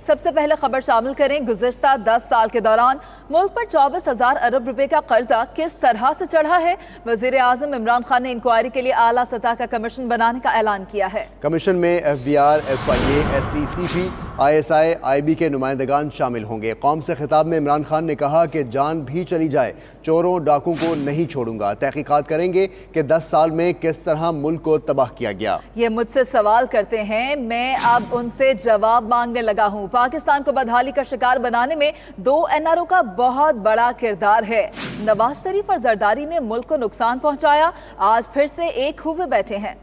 سب سے پہلے خبر شامل کریں، گزشتہ 10 سال کے دوران ملک پر 24,000 ارب روپے کا قرضہ کس طرح سے چڑھا ہے۔ وزیر اعظم عمران خان نے انکوائری کے لیے اعلیٰ سطح کا کمیشن بنانے کا اعلان کیا ہے۔ کمیشن میں FBR، FIA، SCCP، ISI، IB کے نمائندگان شامل ہوں گے۔ قوم سے خطاب میں عمران خان نے کہا کہ جان بھی چلی جائے چوروں ڈاکوں کو نہیں چھوڑوں گا، تحقیقات کریں گے کہ 10 سال میں کس طرح ملک کو تباہ کیا گیا۔ یہ مجھ سے سوال کرتے ہیں، میں اب ان سے جواب مانگنے لگا ہوں۔ پاکستان کو بدحالی کا شکار بنانے میں 2 NRO کا بہت بڑا کردار ہے۔ نواز شریف اور زرداری نے ملک کو نقصان پہنچایا، آج پھر سے ایک ہوئے بیٹھے ہیں۔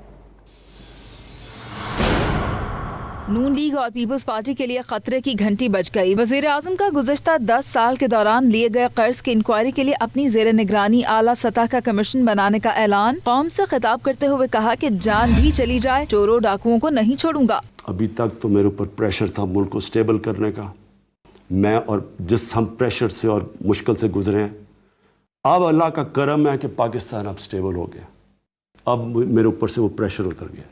نون لیگ اور پیپلز پارٹی کے لیے خطرے کی گھنٹی بج گئی۔ وزیر اعظم کا گزشتہ 10 سال کے دوران لیے گئے قرض کی انکوائری کے لیے اپنی زیر نگرانی اعلیٰ سطح کا کمیشن بنانے کا اعلان۔ قوم سے خطاب کرتے ہوئے کہا کہ جان بھی چلی جائے چوروں ڈاکوؤں کو نہیں چھوڑوں گا۔ ابھی تک تو میرے اوپر پریشر تھا ملک کو سٹیبل کرنے کا، میں اور جس ہم پریشر سے اور مشکل سے گزرے ہیں، اب اللہ کا کرم ہے کہ پاکستان اب سٹیبل ہو گیا، اب میرے اوپر سے وہ پریشر اتر گیا،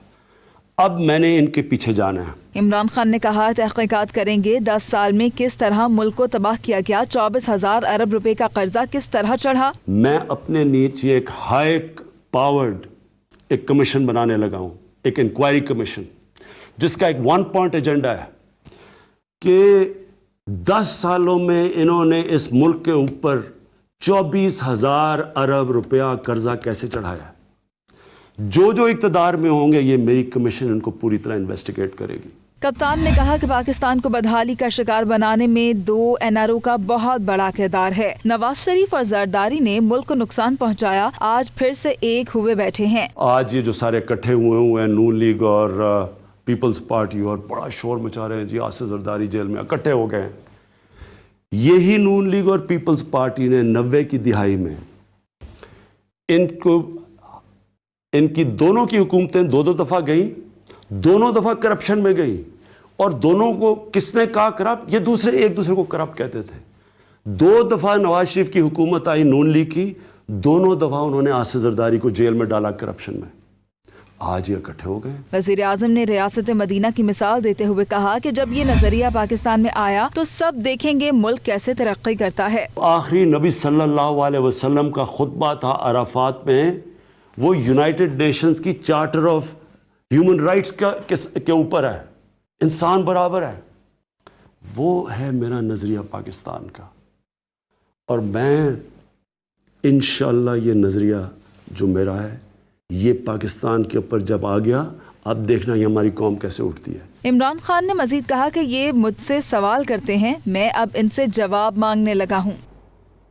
اب میں نے ان کے پیچھے جانا ہے۔ عمران خان نے کہا تحقیقات کریں گے 10 سال میں کس طرح ملک کو تباہ کیا گیا، 24,000 ارب روپے کا قرضہ کس طرح چڑھا۔ میں اپنے نیچے ایک ہائی پاورڈ ایک کمیشن بنانے لگا ہوں، ایک انکوائری کمیشن، جس کا ایک 1 پوائنٹ ایجنڈا ہے کہ 10 سالوں میں انہوں نے اس ملک کے اوپر 24,000 ارب روپیہ قرضہ کیسے چڑھایا ہے۔ جو اقتدار میں ہوں گے، یہ میری کمیشن ان کو پوری طرح انویسٹیگیٹ کرے گی۔ کپتان نے کہا کہ پاکستان کو بدحالی کا شکار بنانے میں 2 NRO کا بہت بڑا کردار ہے۔ نواز شریف اور زرداری نے ملک کو نقصان پہنچایا، آج پھر سے ایک ہوئے بیٹھے ہیں۔ آج یہ جو سارے اکٹھے ہوئے ہیں نون لیگ اور پیپلز پارٹی، اور بڑا شور مچا رہے ہیں جی آصف زرداری جیل میں اکٹھے ہو گئے ہیں، یہی نون لیگ اور پیپلز پارٹی نے 90 کی دہائی میں ان کی دونوں کی حکومتیں 2 دفعہ گئیں، دونوں دفعہ کرپشن میں گئیں، اور دونوں کو کس نے کہا کرپٹ؟ یہ ایک دوسرے کو کرپٹ کہتے تھے۔ 2 دفعہ نواز شریف کی حکومت آئی نون لیگ کی، دونوں دفعہ انہوں نے آصف زرداری کو جیل میں ڈالا کرپشن میں، آج یہ اکٹھے ہو گئے۔ وزیر اعظم نے ریاست مدینہ کی مثال دیتے ہوئے کہا کہ جب یہ نظریہ پاکستان میں آیا تو سب دیکھیں گے ملک کیسے ترقی کرتا ہے۔ آخری نبی صلی اللہ علیہ وسلم کا خطبہ تھا عرفات میں، وہ یونائٹڈ نیشنز کی چارٹر آف ہیومن رائٹس کے اوپر ہے، انسان برابر ہے۔ وہ ہے میرا نظریہ پاکستان کا، اور میں انشاءاللہ یہ نظریہ جو میرا ہے، یہ پاکستان کے اوپر جب آ گیا، اب دیکھنا یہ ہماری قوم کیسے اٹھتی ہے۔ عمران خان نے مزید کہا کہ یہ مجھ سے سوال کرتے ہیں، میں اب ان سے جواب مانگنے لگا ہوں۔